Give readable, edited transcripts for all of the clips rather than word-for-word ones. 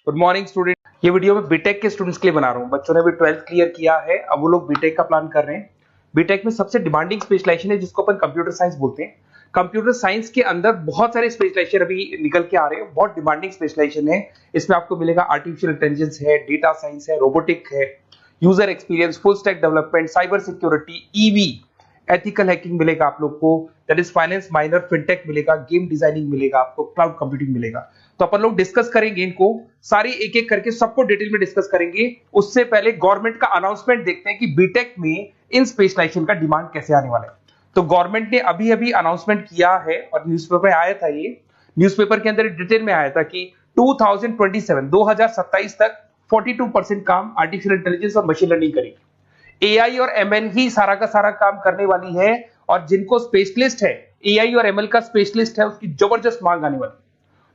Good morning student. ये video मैं BTech के स्टूडेंट्स के लिए बना रहा हूँ। बच्चों ने भी 12th क्लियर किया है, अब वो लोग बीटेक का प्लान कर रहे हैं। बीटेक में सबसे डिमांडिंग स्पेशलाइजेशन है जिसको अपन कंप्यूटर साइंस बोलते हैं। कंप्यूटर साइंस के अंदर बहुत सारे स्पेशलाइजेशन अभी निकल के आ रहे हैं, बहुत डिमांडिंग स्पेशलाइजेशन है। इसमें आपको मिलेगा आर्टिफिशियल इंटेलिजेंस है, डेटा साइंस है, रोबोटिक है, user experience, full stack development, cyber security, EV, ethical hacking मिलेगा आप लोग को, that is finance minor, fintech मिलेगा, गेम डिजाइनिंग मिलेगा, आपको क्लाउड कंप्यूटिंग मिलेगा। तो अपन लोग डिस्कस करेंगे इनको सारी एक एक करके, सबको डिटेल में डिस्कस करेंगे। उससे पहले गवर्नमेंट का अनाउंसमेंट देखते हैं कि बीटेक में इन स्पेशलाइजेशन का डिमांड कैसे आने वाला है। तो गवर्नमेंट ने अभी अभी अनाउंसमेंट किया है और न्यूज़पेपर में आया था, ये न्यूज़पेपर के अंदर डिटेल में आया था कि 2027 तक 42% काम आर्टिफिशियल इंटेलिजेंस और मशीन लर्निंग करेगी। एआई और एमएल ही सारा का सारा काम करने वाली है, और जिनको स्पेशलिस्ट है, एआई और एमएल का स्पेशलिस्ट है, उसकी जबरदस्त मांग आने वाली है।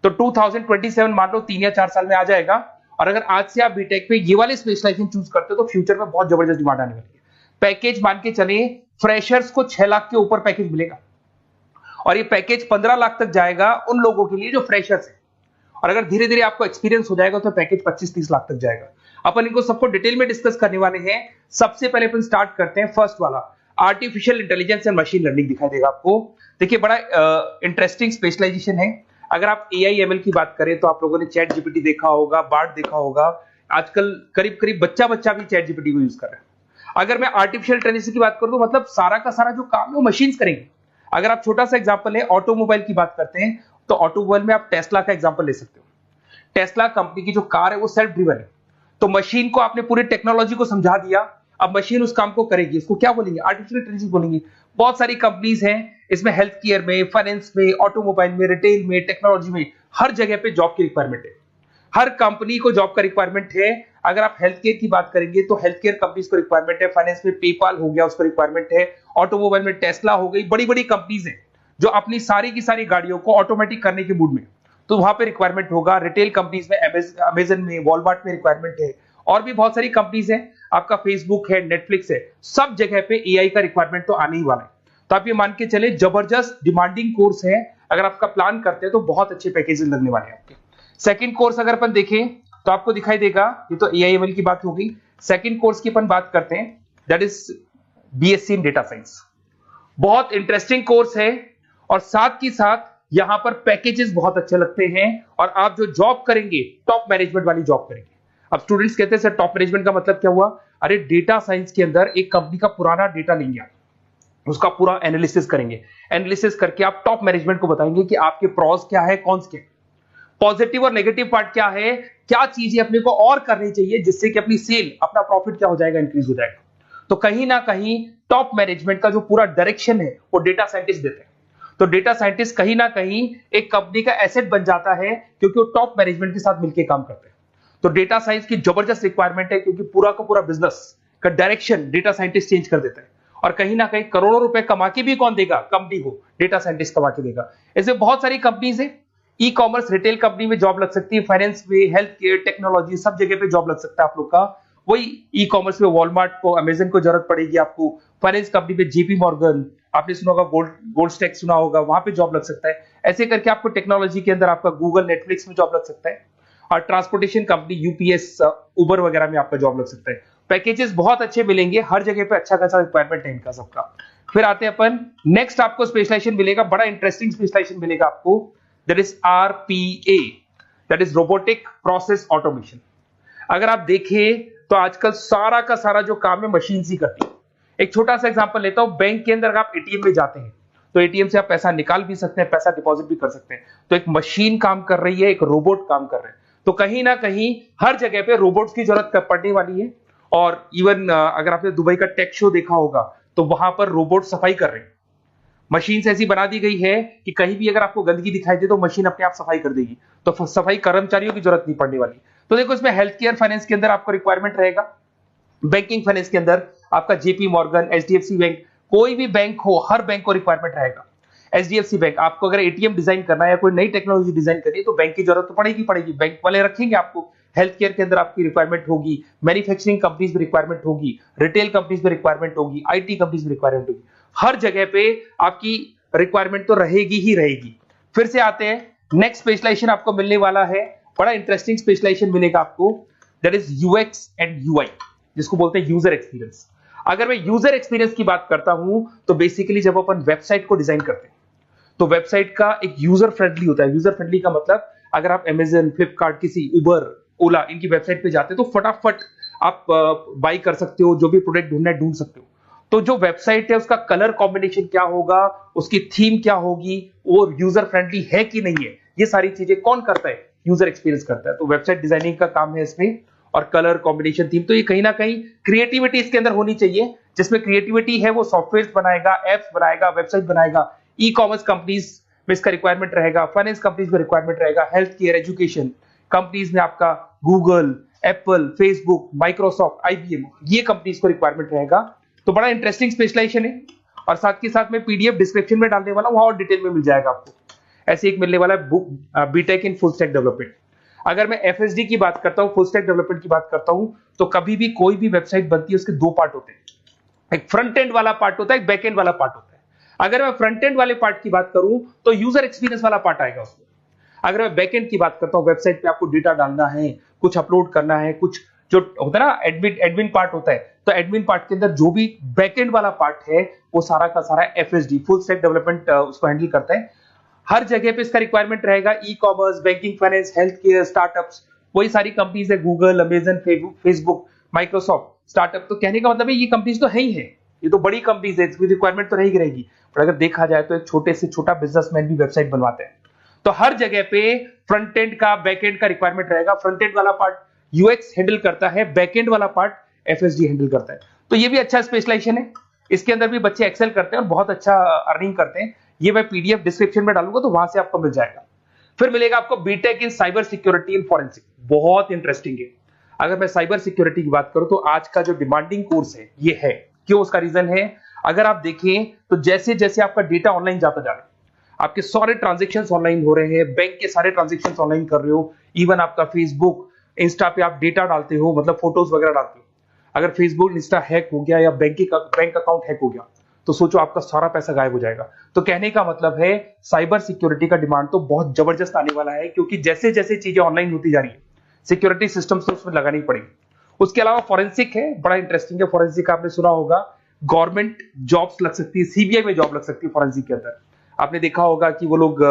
तो 2027 मान लो 3 या 4 साल में आ जाएगा। और अगर आज से आप बीटेक पे ये वाले स्पेशलाइजेशन चूज करते हो तो फ्यूचर में बहुत जबरदस्त डिमांड आने वाली है। पैकेज मान के चले, फ्रेशर्स को 6 लाख के ऊपर पैकेज मिलेगा, और ये पैकेज 15 लाख तक जाएगा उन लोगों के लिए जो फ्रेशर्स है। और अगर धीरे धीरे आपको एक्सपीरियंस हो जाएगा तो पैकेज 25-30 लाख तक जाएगा। अपन इनको सबको डिटेल में डिस्कस करने वाले हैं। सबसे पहले अपन स्टार्ट करते हैं फर्स्ट वाला, artificial intelligence and machine learning दिखाई देगा आपको। देखिए बड़ा इंटरेस्टिंग स्पेशलाइजेशन है। अगर आप एआई एमएल की बात करें तो आप लोगों ने चैट जीपीटी देखा होगा, बार्ड देखा होगा। आजकल करीब करीब बच्चा भी चैट जीपीटी को यूज कर रहा है। अगर मैं आर्टिफिशियल इंटेलिजेंस की बात करूं तो मतलब सारा का सारा जो काम है वो मशीन्स करेंगे। अगर आप छोटा सा एग्जांपल है, ऑटोमोबाइल की बात करते हैं तो ऑटोमोबाइल में आप टेस्ला का एग्जांपल ले सकते हो। टेस्ला कंपनी की जो कार है वो सेल्फ ड्रिवन है। तो मशीन को आपने पूरी टेक्नोलॉजी को समझा दिया, अब मशीन उस काम को करेगी। इसको क्या बोलेंगे? आर्टिफिशियल इंटेलिजेंस बोलेंगे। बहुत सारी कंपनीज हैं इसमें, हेल्थ केयर में, फाइनेंस में, ऑटोमोबाइल में, रिटेल में, टेक्नोलॉजी में, हर जगह पे जॉब की रिक्वायरमेंट है। हर कंपनी को जॉब का रिक्वायरमेंट है। अगर आप हेल्थ केयर की बात करेंगे तो हेल्थ केयर कंपनीज को रिक्वायरमेंट है, फाइनेंस में पेपाल हो गया उसको रिक्वायरमेंट है, ऑटोमोबाइल में टेस्ला हो गई, बड़ी बड़ी कंपनीज हैं जो अपनी सारी की सारी गाड़ियों को ऑटोमेटिक करने के मूड में, तो वहां पे रिक्वायरमेंट होगा। रिटेल कंपनीज में अमेजन में, वॉलमार्ट में रिक्वायरमेंट है, और भी बहुत सारी कंपनीज हैं, आपका फेसबुक है, नेटफ्लिक्स है, सब जगह पे एआई का रिक्वायरमेंट तो आने ही वाला है। तो आप ये मान के चले जबरदस्त डिमांडिंग कोर्स है। अगर आपका प्लान करते हैं तो बहुत अच्छे पैकेजेस लगने वाले हैं आपके। सेकंड कोर्स अगर अपन देखें तो आपको दिखाई देगा, ये तो एआई एमएल की बात हो गई। सेकंड कोर्स की अपन बात करते हैं, that is BSc in data science. बहुत इंटरेस्टिंग कोर्स है, और साथ ही साथ यहां पर पैकेजेस बहुत अच्छे लगते हैं, और आप जो जॉब करेंगे टॉप मैनेजमेंट वाली जॉब करेंगे। अब स्टूडेंट्स कहते हैं सर टॉप मैनेजमेंट का मतलब क्या हुआ? अरे डेटा साइंस के अंदर एक कंपनी का पुराना डेटा लेंगे आप, उसका पूरा एनालिसिस करेंगे, एनालिसिस करके आप टॉप मैनेजमेंट को बताएंगे कि आपके प्रॉस क्या है, कॉन्स क्या है, पॉजिटिव और नेगेटिव पार्ट क्या है, क्या चीजें अपने को और करनी चाहिए जिससे कि अपनी सेल, अपना प्रॉफिट क्या हो जाएगा, इंक्रीज हो जाएगा। तो कहीं ना कहीं टॉप मैनेजमेंट का जो पूरा डायरेक्शन है वो डेटा साइंटिस्ट देते हैं। तो डेटा साइंटिस्ट कहीं ना कहीं एक कंपनी का एसेट बन जाता है, क्योंकि वो टॉप मैनेजमेंट के साथ मिलकर काम करते हैं। तो डेटा साइंस की जबरदस्त रिक्वायरमेंट है, क्योंकि पूरा का पूरा बिजनेस का डायरेक्शन डेटा साइंटिस्ट चेंज कर देता है। और कहीं ना कहीं करोड़ों रुपए कमा के भी कौन देगा? कंपनी को डेटा साइंटिस्ट कमा के देगा। ऐसे बहुत सारी कंपनीज है, ई कॉमर्स, रिटेल कंपनी में जॉब लग सकती है, फाइनेंस में, हेल्थ केयर, टेक्नोलॉजी, सब जगह पे जॉब लग सकता है आप लोग का। वही ई कॉमर्स में वॉलमार्ट को, अमेजन को जरूरत पड़ेगी आपको। फाइनेंस कंपनी में जेपी मॉर्गन, आपने सुना होगा, गोल्ड स्टैक सुना होगा, वहां पे जॉब लग सकता है। ऐसे करके आपको टेक्नोलॉजी के अंदर आपका गूगल, नेटफ्लिक्स में जॉब लग सकता है। और ट्रांसपोर्टेशन कंपनी, यूपीएस, उबर वगैरह में आपका जॉब लग सकता है। पैकेजेस बहुत अच्छे मिलेंगे, हर जगह पे अच्छा खासा रिक्वायरमेंट है इनका सबका। फिर आते हैं अपन नेक्स्ट, आपको स्पेशलाइजेशन मिलेगा, बड़ा इंटरेस्टिंग स्पेशलाइजेशन मिलेगा आपको, that is RPA, that is robotic process automation. अगर आप देखें तो आजकल सारा का सारा जो काम है मशीन ही करती है। एक छोटा सा एग्जांपल लेता हूं, बैंक के अंदर अगर आप एटीएम में जाते हैं तो एटीएम से आप पैसा निकाल भी सकते हैं, पैसा डिपॉजिट भी कर सकते हैं। तो एक मशीन काम कर रही है, एक रोबोट काम कर रहे हैं। तो कहीं ना कहीं हर जगह पे रोबोट्स की जरूरत पड़ने वाली है। और इवन अगर आपने दुबई का टेक शो देखा होगा तो वहां पर रोबोट सफाई कर रहे हैं। मशीन ऐसी बना दी गई है कि कहीं भी अगर आपको गंदगी दिखाई दे तो मशीन अपने आप सफाई कर देगी। तो सफाई कर्मचारियों की जरूरत नहीं पड़ने वाली। तो देखो इसमें हेल्थ केयर, फाइनेंस के अंदर आपको रिक्वायरमेंट रहेगा। बैंकिंग फाइनेंस के अंदर आपका जेपी मॉर्गन, एचडीएफसी बैंक, कोई भी बैंक हो, हर बैंक को रिक्वायरमेंट रहेगा। एचडीएफसी बैंक, आपको अगर एटीएम डिजाइन करना है या कोई नई टेक्नोलॉजी डिजाइन करनी है तो बैंक की जरूरत तो पड़ेगी, बैंक वाले रखेंगे आपको। हेल्थ केयर के अंदर आपकी रिक्वायरमेंट होगी, मैन्युफैक्चरिंग कंपनीज में रिक्वायरमेंट होगी, रिटेल कंपनीज में रिक्वायरमेंट होगी, आईटी कंपनीज में रिक्वायरमेंट होगी। हर जगह पे आपकी रिक्वायरमेंट तो रहेगी ही रहेगी। फिर से आते हैं, नेक्स्ट स्पेशलाइजेशन आपको मिलने वाला है बड़ा इंटरेस्टिंग स्पेशलाइजेशन मिलेगा आपको, that is UX and UI, जिसको बोलते हैं यूजर एक्सपीरियंस। अगर मैं यूजर एक्सपीरियंस की बात करता हूं तो बेसिकली जब अपन वेबसाइट को डिजाइन करते हैं तो वेबसाइट का एक यूजर फ्रेंडली होता है। यूजर फ्रेंडली का मतलब अगर आप अमेजन, फ्लिपकार्ट, किसी उबर, ओला इनकी वेबसाइट पे जाते हैं तो फटाफट आप बाई कर सकते हो, जो भी प्रोडक्ट ढूंढना है ढूंढ सकते हो। तो जो वेबसाइट है उसका कलर कॉम्बिनेशन क्या होगा, उसकी थीम क्या होगी, वो यूजर फ्रेंडली है कि नहीं है, ये सारी चीजें कौन करता है, यूजर एक्सपीरियंस करता है। तो वेबसाइट डिजाइनिंग का काम है इसमें, और कलर कॉम्बिनेशन, थीम, तो ये कहीं ना कहीं क्रिएटिविटी इसके अंदर होनी चाहिए। जिसमें क्रिएटिविटी है वो सॉफ्टवेयर बनाएगा, एप्स बनाएगा, वेबसाइट बनाएगा। ई कॉमर्स कंपनीज में इसका रिक्वायरमेंट रहेगा, फाइनेंस कंपनीज में रिक्वायरमेंट रहेगा, हेल्थ केयर, एजुकेशन कंपनीज में आपका Google, Apple, Facebook, Microsoft, IBM, ये कंपनीज को रिक्वायरमेंट रहेगा। तो बड़ा इंटरेस्टिंग स्पेशलाइजेशन है। और साथ के साथ में पीडीएफ डिस्क्रिप्शन में डालने वाला हूं, वहां और डिटेल में मिल जाएगा आपको। ऐसे एक मिलने वाला है book, BTech in full stack development. अगर मैं एफएसडी की बात करता हूं, फुल स्टैक डेवलपमेंट की बात करता हूं, तो कभी भी कोई भी वेबसाइट बनती है उसके दो पार्ट होते हैं, एक फ्रंट एंड वाला पार्ट होता है, एक बैक एंड वाला पार्ट होता है। अगर मैं फ्रंट एंड वाले पार्ट की बात करूं तो यूजर एक्सपीरियंस वाला पार्ट आएगा उसमें। अगर मैं बैक एंड की बात करता हूं, वेबसाइट पे आपको डेटा डालना है, कुछ अपलोड करना है, कुछ जो होता है ना एडमिन पार्ट होता है, तो एडमिन पार्ट के अंदर जो भी बैक एंड वाला पार्ट है वो सारा का सारा एफएसडी, फुल स्टैक डेवलपमेंट, उसको हैंडल करता है। हर जगह पे इसका रिक्वायरमेंट रहेगा। E commerce, banking, finance, health care, startups, वही सारी कंपनीज है, Google, Amazon, Facebook, Microsoft, startup. तो कहने का मतलब है ये कंपनीज तो है ही है, ये तो बड़ी कंपनीज है, इसकी रिक्वायरमेंट तो रहेगी रहेगी। पर अगर देखा जाए तो एक छोटे से छोटा बिजनेसमैन भी वेबसाइट बनवाते हैं। तो हर जगह पे फ्रंट एंड का, बैक एंड का रिक्वायरमेंट रहेगा। फ्रंट एंड वाला पार्ट यूएक्स हैंडल करता है, बैक एंड वाला पार्ट एफएसडी हैंडल करता है। तो ये भी अच्छा स्पेशलाइजेशन है। इसके अंदर भी बच्चे एक्सेल करते हैं और बहुत अच्छा अर्निंग करते हैं। ये मैं पीडीएफ डिस्क्रिप्शन में डालूंगा तो वहां से आपको मिल जाएगा। फिर मिलेगा आपको BTech in cyber security and forensic, बहुत इंटरेस्टिंग है। अगर मैं साइबर सिक्योरिटी की बात करूं तो आज का जो डिमांडिंग कोर्स है ये है। क्यों? उसका रीजन है, अगर आप देखें तो जैसे जैसे आपका डेटा ऑनलाइन जाता जा रहा है, आपके सारे ट्रांजेक्शंस ऑनलाइन हो रहे हैं, बैंक के सारे ट्रांजेक्शंस ऑनलाइन कर रहे हो, इवन आपका फेसबुक, इंस्टा पे आप डेटा डालते हो, मतलब फोटोज वगैरह डालते हो। अगर फेसबुक, इंस्टा हैक हो गया या बैंक अकाउंट हैक हो गया तो सोचो आपका सारा पैसा गायब हो जाएगा। तो कहने का मतलब है साइबर सिक्योरिटी का डिमांड तो बहुत जबरदस्त आने वाला है, क्योंकि जैसे जैसे चीजें ऑनलाइन होती जा रही है सिक्योरिटी सिस्टम्स तो उसमें लगानी पड़ेगी। उसके अलावा फॉरेंसिक है, बड़ा इंटरेस्टिंग है। फॉरेंसिक आपने सुना होगा, गवर्नमेंट जॉब्स लग सकती है, सीबीआई में जॉब लग सकती है फॉरेंसिक के अंदर। आपने देखा होगा कि वो लोग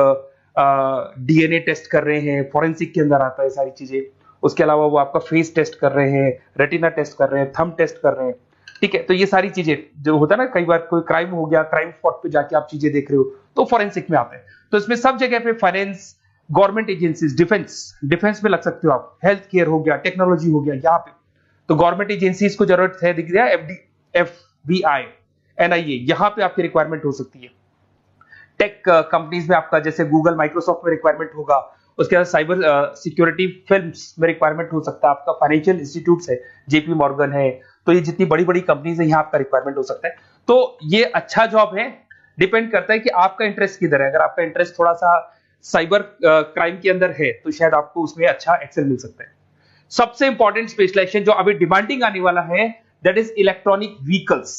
डीएनए टेस्ट कर रहे हैं, फॉरेंसिक के अंदर आता है सारी चीजें। उसके अलावा वो आपका फेस टेस्ट कर रहे हैं, रेटिना टेस्ट कर रहे हैं, थंब टेस्ट कर रहे हैं, ठीक है। तो ये सारी चीजें जो होता है ना, कई बार कोई क्राइम हो गया, क्राइम स्पॉट पे जाके आप चीजें देख रहे हो तो फॉरेंसिक में आता है। तो इसमें सब जगह पे फाइनेंस, गवर्नमेंट एजेंसीज, डिफेंस में लग सकते हो आप, हेल्थ केयर हो गया, टेक्नोलॉजी हो गया, यहाँ पे तो गवर्नमेंट एजेंसीज को जरूरत है, दिख गया एफबीआई, एनआईए, यहाँ पे आपकी रिक्वायरमेंट हो सकती है। टेक कंपनीज में आपका जैसे गूगल, माइक्रोसॉफ्ट में रिक्वायरमेंट होगा। उसके बाद साइबर सिक्योरिटी फिल्म्स में रिक्वायरमेंट हो सकता है आपका, फाइनेंशियल इंस्टीट्यूट्स है, जेपी मॉर्गन है, तो ये जितनी बड़ी बड़ी कंपनीज है यहाँ आपका रिक्वायरमेंट हो सकता है। तो ये अच्छा जॉब है, डिपेंड करता है कि आपका इंटरेस्ट किधर है। अगर आपका इंटरेस्ट थोड़ा सा साइबर क्राइम के अंदर है तो शायद आपको उसमें अच्छा एक्सेल मिल सकता है। सबसे इंपॉर्टेंट स्पेशलाइजेशन जो अभी डिमांडिंग आने वाला है, that is electronic vehicles,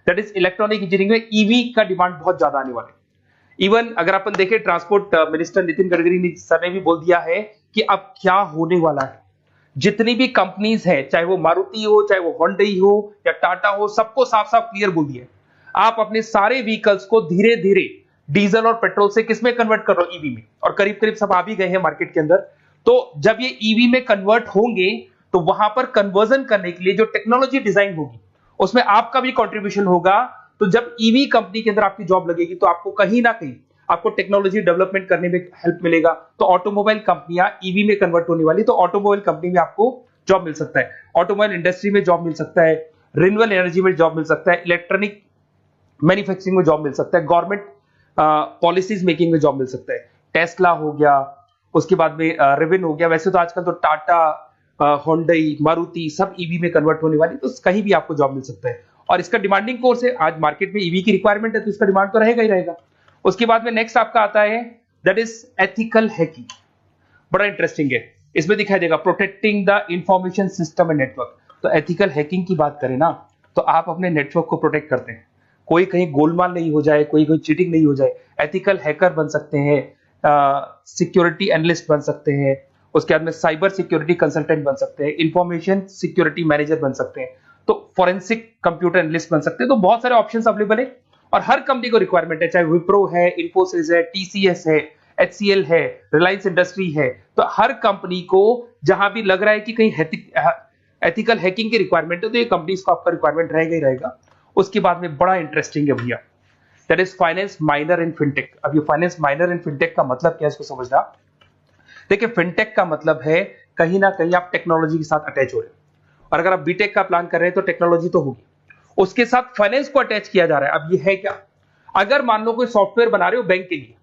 that is electronic engineering में ईवी का डिमांड बहुत ज्यादा आने वाला है। इवन अगर अपन देखें, transport minister Nitin Gadkari sir ने भी बोल दिया है कि अब क्या होने वाला है, जितनी भी कंपनीज है, चाहे वो मारुति हो, चाहे वो होंडई हो या टाटा हो, सबको साफ साफ क्लियर बोल दिया, आप अपने सारे व्हीकल्स को धीरे धीरे डीजल और पेट्रोल से किसमें कन्वर्ट कर रहे हो, ईवी में। और करीब करीब सब आ भी गए हैं मार्केट के अंदर। तो जब ये ईवी में कन्वर्ट होंगे तो वहां पर कन्वर्जन करने के लिए जो टेक्नोलॉजी डिजाइन होगी उसमें आपका भी कंट्रीब्यूशन होगा। तो जब ईवी कंपनी के अंदर आपकी जॉब लगेगी तो आपको कहीं ना कहीं आपको टेक्नोलॉजी डेवलपमेंट करने में हेल्प मिलेगा। तो ऑटोमोबाइल कंपनियां ईवी में कन्वर्ट होने वाली, तो ऑटोमोबाइल कंपनी में आपको जॉब मिल सकता है, ऑटोमोबाइल इंडस्ट्री में जॉब मिल सकता है, रिन्यूएबल एनर्जी में जॉब मिल सकता है, इलेक्ट्रॉनिक मैन्युफैक्चरिंग में जॉब मिल सकता है, गवर्नमेंट पॉलिसीज मेकिंग में जॉब मिल सकता है। टेस्ला हो गया, उसके बाद में रिविन हो गया। वैसे तो आजकल तो टाटा, होंडई, मारुति सब ईवी में कन्वर्ट होने वाली, तो कहीं भी आपको जॉब मिल सकता है। और इसका डिमांडिंग कोर्स है, आज मार्केट में ईवी की रिक्वायरमेंट है तो इसका डिमांड तो रहेगा ही रहेगा। उसके बाद में नेक्स्ट आपका आता है दैट इज एथिकल हैकिंग, बड़ा इंटरेस्टिंग है। इसमें दिखाई देगा protecting the information system and network. तो एथिकल हैकिंग की बात करें ना, तो आप अपने नेटवर्क को प्रोटेक्ट करते हैं, कोई कहीं गोलमाल नहीं हो जाए, कोई चीटिंग नहीं हो जाए। एथिकल हैकर बन सकते हैं, सिक्योरिटी एनालिस्ट बन सकते हैं, उसके बाद में साइबर सिक्योरिटी कंसल्टेंट बन सकते हैं, इंफॉर्मेशन सिक्योरिटी मैनेजर बन सकते हैं, तो फॉरेंसिक कंप्यूटर एनालिस्ट बन सकते हैं। तो बहुत सारे ऑप्शंस अवेलेबल है और हर कंपनी को रिक्वायरमेंट है, चाहे विप्रो है, इन्फोसिस है, टीसीएस है, एचसीएल है, रिलायंस इंडस्ट्री है। तो हर कंपनी को जहां भी लग रहा है कि कहीं एथिकल हैकिंग की रिक्वायरमेंट है तो ये कंपनीज को आपका रिक्वायरमेंट रहेगा ही रहेगा। उसके बाद में बड़ा इंटरेस्टिंग है भैया, that is finance minor in fintech. अब ये फाइनेंस माइनर इन फिनटेक का मतलब क्या है इसको समझना। देखिए फिनटेक का मतलब है कहीं ना कहीं आप टेक्नोलॉजी के साथ अटैच हो रहे हैं, और अगर आप बीटेक का प्लान कर रहे हैं तो टेक्नोलॉजी तो होगी, उसके साथ फाइनेंस को अटैच किया जा रहा है। अब ये है क्या, अगर मान लो कोई सॉफ्टवेयर बना रहे हो बैंक के लिए,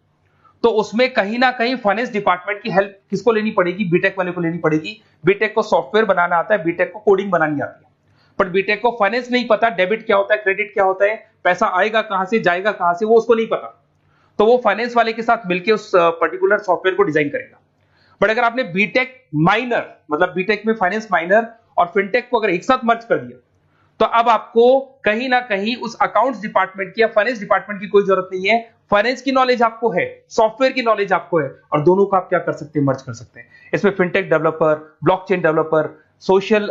तो उसमें कहीं ना कहीं फाइनेंस डिपार्टमेंट की हेल्प किसको लेनी पड़ेगी, बीटेक वाले को लेनी पड़ेगी। बीटेक को सॉफ्टवेयर बनाना आता है, बीटेक को कोडिंग बनानी आती है, बट बीटेक को फाइनेंस नहीं पता, डेबिट क्या होता है, क्रेडिट क्या होता है, पैसा आएगा कहां से जाएगा कहां से, वो उसको नहीं पता। तो वो फाइनेंस वाले के साथ मिलकर उस पर्टिकुलर सॉफ्टवेयर को डिजाइन करेगा। बट अगर आपने बीटेक माइनर मतलब बीटेक में फाइनेंस माइनर और फिनटेक को अगर एक साथ मर्ज कर दिया, तो अब आपको कहीं ना कहीं उस अकाउंट्स डिपार्टमेंट की या फाइनेंस डिपार्टमेंट की कोई जरूरत नहीं है। फाइनेंस की नॉलेज आपको है, सॉफ्टवेयर की नॉलेज आपको है, और दोनों को आप क्या कर सकते हैं, मर्ज कर सकते हैं। इसमें fintech developer, blockchain developer, social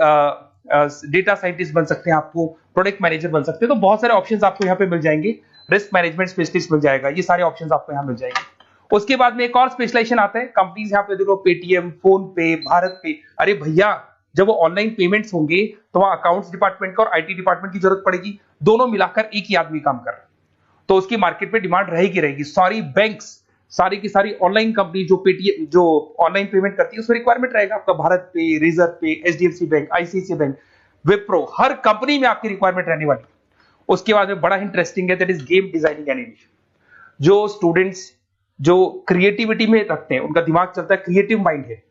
data scientist बन सकते हैं, आपको प्रोडक्ट मैनेजर बन सकते हैं। तो बहुत सारे ऑप्शंस आपको यहाँ पे मिल जाएंगे, रिस्क मैनेजमेंट स्पेशलिस्ट मिल जाएगा, ये सारे ऑप्शंस आपको यहाँ मिल जाएंगे। उसके बाद में एक और स्पेशलाइजेशन आता है, कंपनीज यहाँ पे देखो पेटीएम, फोन पे, भारत पे। अरे भैया जब वो ऑनलाइन पेमेंट्स होंगे तो वहां अकाउंट्स डिपार्टमेंट का और आईटी डिपार्टमेंट की जरूरत पड़ेगी, दोनों मिलाकर एक ही आदमी काम कर रहा है, तो उसकी मार्केट में डिमांड रहेगी रहेगी। सारी बैंक्स, सारी की सारी ऑनलाइन कंपनी जो पेटीएम जो ऑनलाइन पेमेंट करती है उसमें रिक्वायरमेंट रहेगा आपका, भारत पे, रिजर्व पे, HDFC bank, ICICI bank, Wipro, हर कंपनी में आपकी रिक्वायरमेंट रहने वाली। उसके बाद में बड़ा इंटरेस्टिंग है, that is game designing animation. जो स्टूडेंट्स जो क्रिएटिविटी में रखते हैं, उनका दिमाग चलता है, क्रिएटिव माइंड है,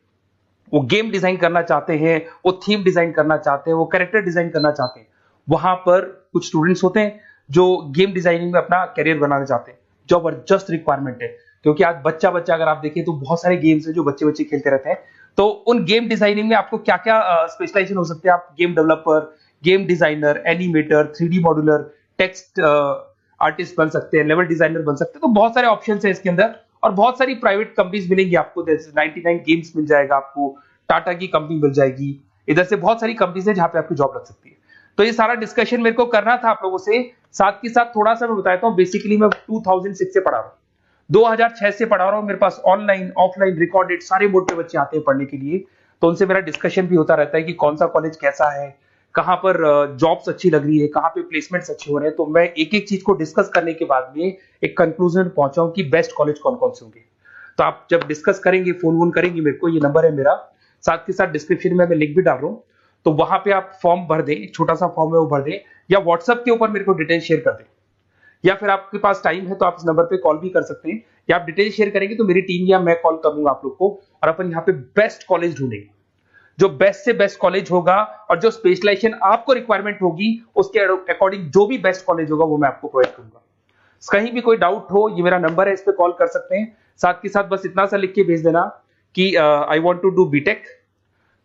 वो गेम डिजाइन करना चाहते हैं, वो थीम डिजाइन करना चाहते हैं, वो कैरेक्टर डिजाइन करना चाहते हैं, वहां पर कुछ स्टूडेंट्स होते हैं जो गेम डिजाइनिंग में अपना करियर बनाना चाहते हैं। जबरदस्त रिक्वायरमेंट है, क्योंकि आज बच्चा बच्चा अगर आप देखें तो बहुत सारे गेम्स हैं जो बच्चे बच्चे खेलते रहते हैं। तो उन गेम डिजाइनिंग में आपको क्या क्या स्पेशलाइजेशन हो सकते हैं, आप game developer, game designer, animator, 3D modular, text artist बन सकते हैं, लेवल डिजाइनर बन सकते हैं। तो बहुत सारे ऑप्शंस हैं इसके अंदर, और बहुत सारी प्राइवेट कंपनीज मिलेंगी आपको, जैसे 99 गेम्स मिल जाएगा आपको, टाटा की कंपनी मिल जाएगी, इधर से बहुत सारी कंपनीज है जहां पे आपकी जॉब लग सकती है। तो ये सारा डिस्कशन मेरे को करना था आप लोगों से, साथ के साथ थोड़ा सा मैं बताता हूँ। बेसिकली मैं 2006 से पढ़ा रहा हूँ, 2006 से पढ़ा रहा हूँ। मेरे पास ऑनलाइन ऑफलाइन रिकॉर्डेड सारे मोड पे बच्चे आते हैं पढ़ने के लिए, तो उनसे मेरा डिस्कशन भी होता रहता है कि कौन सा कॉलेज कैसा है, कहां पर जॉब्स अच्छी लग रही है, कहां पे प्लेसमेंट्स अच्छे हो रहे हैं। तो मैं एक एक चीज को डिस्कस करने के बाद में एक कंक्लूजन पहुंचा हूं कि बेस्ट कॉलेज कौन कौन से होंगे। तो आप जब डिस्कस करेंगे, फोन वोन करेंगे मेरे को, ये नंबर है मेरा, साथ के साथ डिस्क्रिप्शन में मैं लिंक भी डाल रहा हूँ, तो वहां पे आप फॉर्म भर दें, एक छोटा सा फॉर्म है वो भर दें, या व्हाट्सएप के ऊपर मेरे को डिटेल शेयर कर दें, या फिर आपके पास टाइम है तो आप इस नंबर पे कॉल भी कर सकते हैं, या आप डिटेल शेयर करेंगे तो मेरी टीम या मैं कॉल कर लूंगा आप लोग को, और अपन यहाँ पे बेस्ट कॉलेज ढूंढेंगे। जो बेस्ट से बेस्ट कॉलेज होगा और जो स्पेशलाइजेशन आपको रिक्वायरमेंट होगी उसके अकॉर्डिंग जो भी बेस्ट कॉलेज होगा वो मैं आपको प्रोवाइड करूंगा। कहीं भी कोई डाउट हो, ये मेरा नंबर है, इस पे कॉल कर सकते हैं। साथ के साथ बस इतना सा लिख के भेज देना कि I want to do BTech,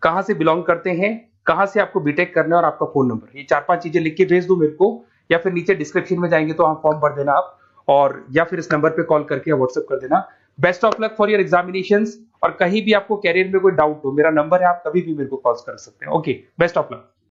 कहां से बिलोंग करते हैं, कहां से आपको बीटेक करना है, और आपका फोन नंबर, ये 4-5 चीजें लिख के भेज दो मेरे को, या फिर नीचे डिस्क्रिप्शन में जाएंगे तो आप फॉर्म भर देना आप, और या फिर इस नंबर पे कॉल करके या व्हाट्सएप कर देना। Best of luck for your examinations, और कहीं भी आपको कैरियर में कोई डाउट हो, मेरा नंबर है, आप कभी भी मेरे को कॉल कर सकते हैं। Okay, best of luck.